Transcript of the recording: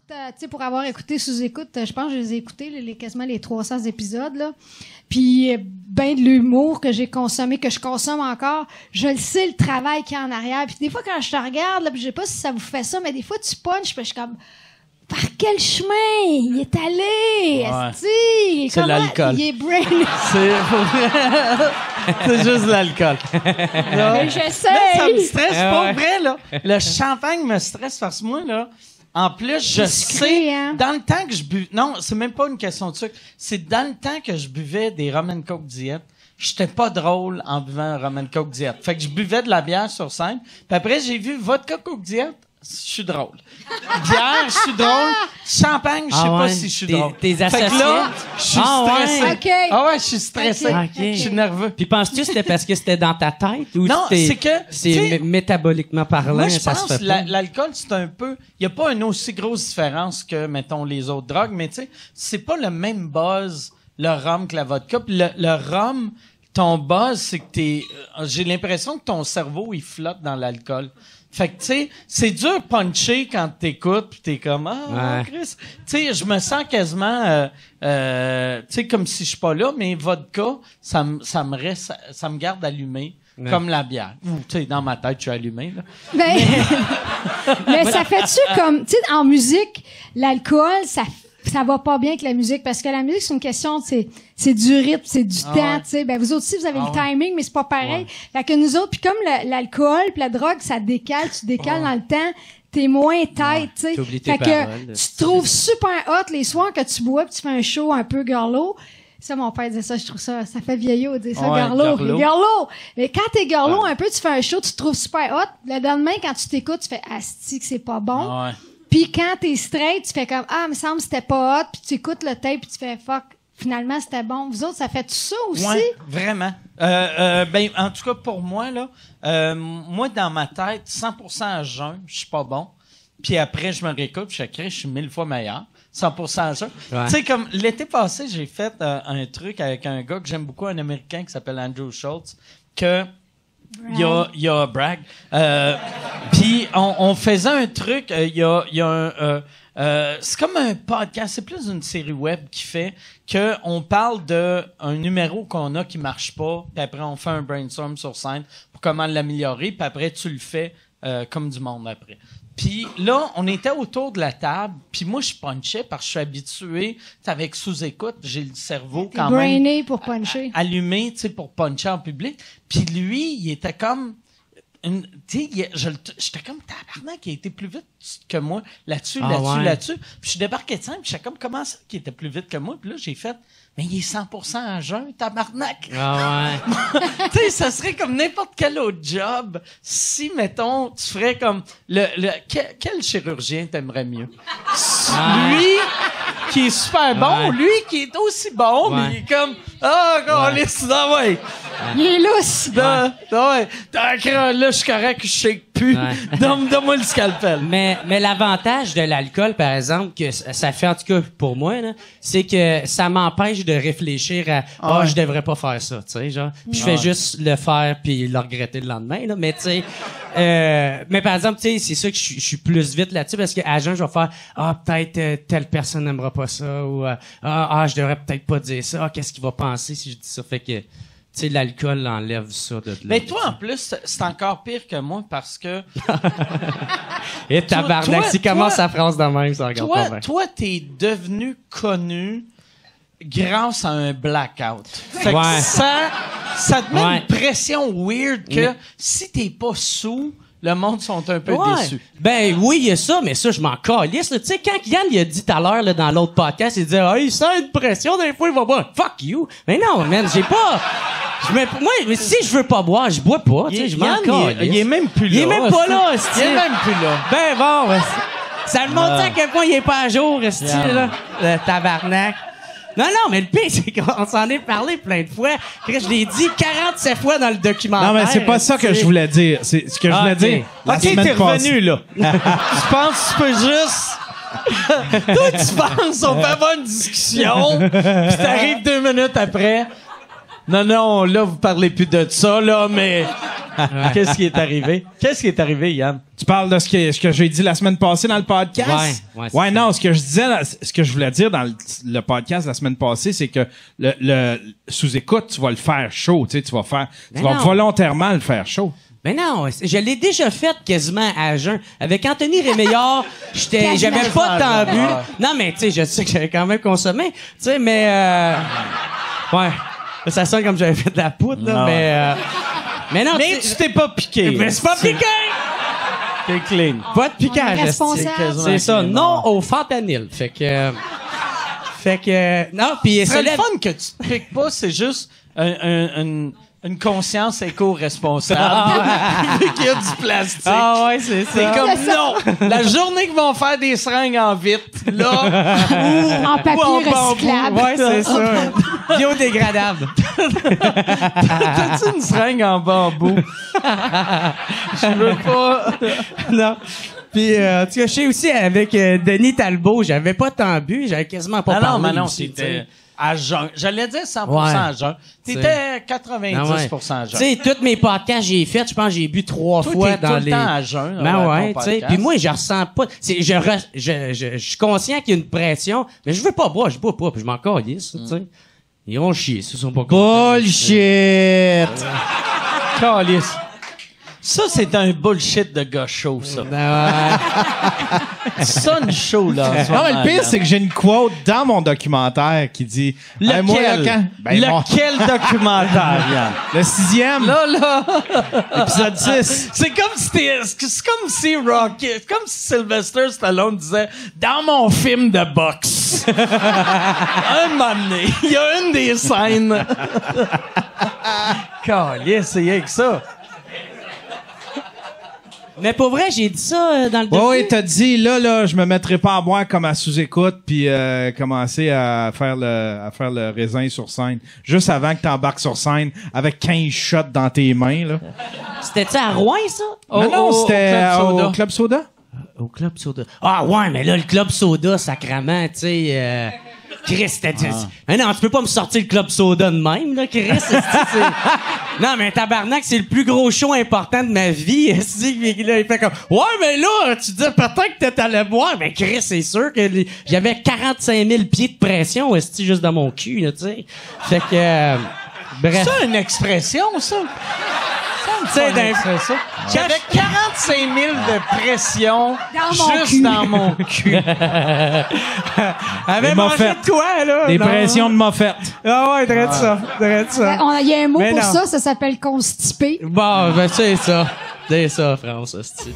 tu sais, pour avoir écouté sous-écoute, je pense que je les ai écoutés, quasiment les 300 épisodes, là. Puis, ben de l'humour que j'ai consommé, que je consomme encore, je le sais, le travail qu'il y a en arrière. Puis des fois, quand je te regarde, là, puis je sais pas si ça vous fait ça, mais des fois, tu punches, puis je suis comme... Par quel chemin il est allé? Esti? C'est l'alcool. Il est brain. C'est juste l'alcool. Mais j'essaie. Là, ça me stresse pas vrai, là. Le champagne me stresse parce que moi, là, en plus, je sais, hein? dans le temps que je buvais... Non, c'est même pas une question de sucre. C'est dans le temps que je buvais des rum and coke diète. J'étais pas drôle en buvant un rum and coke diète. Fait que je buvais de la bière sur scène. Puis après, j'ai vu vodka coke diète. Je suis drôle. Bière, je suis drôle. Champagne, je sais pas si je suis drôle. T'es associé? Fait que là, je suis stressé. Ouais. Okay. Ah ouais, je suis stressé. Okay. Je suis nerveux. Puis penses-tu que c'était parce que c'était dans ta tête ou Non, c'est que... c'est métaboliquement parlant, moi, je ça se pense fait pas? l'alcool, c'est un peu... Il y a pas une aussi grosse différence que, mettons, les autres drogues, mais tu sais, c'est pas le même buzz, le rhum, que la vodka. Puis le rhum, ton buzz, c'est que j'ai l'impression que ton cerveau, il flotte dans l'alcool. Fait que, tu sais, c'est dur puncher quand t'écoutes pis t'es comme, Chris. Tu sais, je me sens quasiment, tu sais, comme si je suis pas là, mais vodka, ça me garde allumé. Ouais. Comme la bière. Tu sais, dans ma tête, je suis allumé, là. Mais ça fait-tu comme, tu sais, en musique, l'alcool, ça va pas bien avec la musique parce que la musique, c'est une question, c'est du rythme, c'est du temps, tu sais. Ben, vous autres aussi, vous avez le timing, mais c'est pas pareil. Fait que nous autres, puis comme l'alcool puis la drogue, ça décale, tu décales dans le temps, t'es moins tête, tu sais. Fait que tu te trouves super hot les soirs que tu bois pis tu fais un show un peu girlo. Ça, mon père disait ça, je trouve ça fait vieillot de dire ça, girlo. Mais quand t'es girlo un peu, tu fais un show, tu te trouves super hot. Le lendemain, quand tu t'écoutes, tu fais, asti que c'est pas bon. Ouais. Puis quand t'es straight, tu fais comme me semble que c'était pas hot, puis tu écoutes le tape puis tu fais fuck, finalement c'était bon. Vous autres, ça fait tout ça aussi? Ouais, vraiment. Ben en tout cas pour moi là, moi dans ma tête 100% à jeun, je suis pas bon. Puis après je me réécoute, je suis 1000 fois meilleur. 100% à jeun. Ouais. Tu sais comme l'été passé, j'ai fait un truc avec un gars que j'aime beaucoup, un Américain qui s'appelle Andrew Schultz, que il y a Bragg. Puis on faisait un truc. Il y a c'est comme un podcast. C'est plus une série web qui fait que on parle de un numéro qu'on a qui marche pas. Puis après on fait un brainstorm sur scène pour comment l'améliorer. Puis après tu le fais comme du monde après. Puis là, on était autour de la table, puis moi, je punchais parce que je suis habitué, avec sous-écoute, j'ai le cerveau quand même... brainé pour puncher. Allumé, tu sais, pour puncher en public. Puis lui, il était comme... Tu sais, j'étais comme tabarnak, qui a été plus vite que moi là-dessus. Puis je débarquais de scène, puis j'étais comme, comment ça qui était plus vite que moi? Puis là, j'ai fait... Mais il est 100% à jeun, tabarnak. Ah ouais. Tu sais, ça serait comme n'importe quel autre job. Si, mettons, tu ferais comme quel chirurgien t'aimerais mieux? Lui, qui est super bon, lui, qui est aussi bon, mais il est comme, ouais. Il est lousse. Là, je suis correct, je shake plus. Ouais. Donne-moi le scalpel. Mais l'avantage de l'alcool, par exemple, que ça fait, en tout cas pour moi, là, c'est que ça m'empêche de réfléchir à je devrais pas faire ça, tu sais, genre. Puis je fais juste le faire puis le regretter le lendemain, là. Mais tu sais, mais par exemple, tu sais, c'est ça que je suis plus vite là-dessus parce qu'à jeun, je vais faire peut-être telle personne n'aimera pas ça ou je devrais peut-être pas dire ça. Qu'est-ce qu'il va penser si je dis ça? Fait que tu sais, l'alcool enlève ça de là. Mais toi, en plus, c'est encore pire que moi parce que... Et tabarnak, si commence sa phrase de même, ça regarde pas bien. Toi, t'es devenu connu grâce à un blackout. Fait que ça te met une pression weird que si t'es pas sous... Le monde sont un peu déçus. Ben oui, il y a ça, mais ça, je m'en calisse. Tu sais, quand Yann il a dit tout à l'heure là, dans l'autre podcast, il disait il sent une pression, des fois il va boire. Fuck you! Mais non, man, j'ai pas... Moi, si je veux pas boire, je bois pas. Je m'en calisse. Il est même plus là. Il est même pas là, Il est même plus là. Ben bon, ça me montre à quel point il est pas à jour, là, le tabarnak. Non, mais le pire, c'est qu'on s'en est parlé plein de fois. Je l'ai dit 47 fois dans le documentaire. Non, mais c'est pas ça que je voulais dire. C'est ce que je voulais dire. OK, t'es revenu, là. Tu penses que tu peux juste... Toi, tu penses on peut avoir une discussion, puis t'arrives 2 minutes après. Non, là, vous parlez plus de ça, là, mais Qu'est-ce qui est arrivé? Qu'est-ce qui est arrivé, Yann? Tu parles de ce que j'ai dit la semaine passée dans le podcast? Ouais, Non, ce que je voulais dire dans le podcast la semaine passée, c'est que le sous-écoute, tu vas le faire chaud, tu sais, tu vas volontairement le faire chaud. Ben non, je l'ai déjà fait quasiment à jeun. Avec Anthony Rémeillard, j'avais pas tant bu. Non, mais tu sais, je sais que j'avais quand même consommé, tu sais, mais ouais. Ça sonne comme j'avais fait de la poudre, là, mais non. Mais tu t'es pas piqué. Mais c'est pas piqué! T'es clean. Pas de piquage. C'est ça. Non au fentanyl. Fait que non, puis c'est le fun que tu te piques pas, c'est juste une conscience éco-responsable. Vu qu'il y a du plastique. Ah ouais, c'est ça. C'est comme non. La journée qu'ils vont faire des seringues en vitre, là, en papier recyclable. Ouais, c'est ça. Biodégradable. T'as-tu une seringue en bambou? Je veux pas. Non. Puis, tu sais, je sais aussi, avec Denis Talbot, j'avais pas tant bu, j'avais quasiment pas parlé. Non, aussi, c'était à jeun. J'allais dire 100% à jeun. T'étais 90% à jeun. Tu sais, tous mes podcasts j'ai fait, je pense que j'ai bu 3 fois dans tout les... le temps à jeun. Ben ouais, tu sais. Puis moi, je ressens pas... Je suis conscient qu'il y a une pression, mais je veux pas boire, je bois pas, puis je m'en calisse, tu sais. Ils vont chier, ce sont pas... Bullshit! Calisse. Ça, c'est un bullshit de gars chaud, ça. Tu sonnes chaud, là. Non, mais le pire, c'est que j'ai une quote dans mon documentaire qui dit... Lequel? Moi, là, Lequel documentaire, Yann? Le 6e. Là. Épisode 6. C'est comme si Rocky... C'est comme si Sylvester Stallone disait « Dans mon film de boxe. » Un moment donné, il y a une des scènes. Calisse, c'est rien que ça. Mais pour vrai, j'ai dit ça dans le dossier. Oui, t'as dit, là, je me mettrai pas à boire comme à sous-écoute puis commencer à faire le raisin sur scène. Juste avant que t'embarques sur scène avec 15 shots dans tes mains, là. C'était-tu à Rouen, ça? Non, c'était au Club Soda. Au Club Soda. Ah ouais, mais là, le Club Soda, sacrament, tu sais... Chris, c'était... Mais non, tu peux pas me sortir le Club Soda de même, là, Chris. Non, mais tabarnak, c'est le plus gros show important de ma vie. Là, il fait comme... Ouais, mais là, tu dis peut-être que t'es allé boire. Mais Chris, c'est sûr que j'avais 45 000 pieds de pression, juste dans mon cul, là, tu sais. Fait que... bref. C'est une expression, ça? J'avais 45 000 de pression dans mon cul. Avait mangé de quoi, là? Des pressions de moffette. Ah ouais, drette ça. Il y a un mot pour ça s'appelle constipé. Bon, ben c'est ça. C'est ça, France, hostie.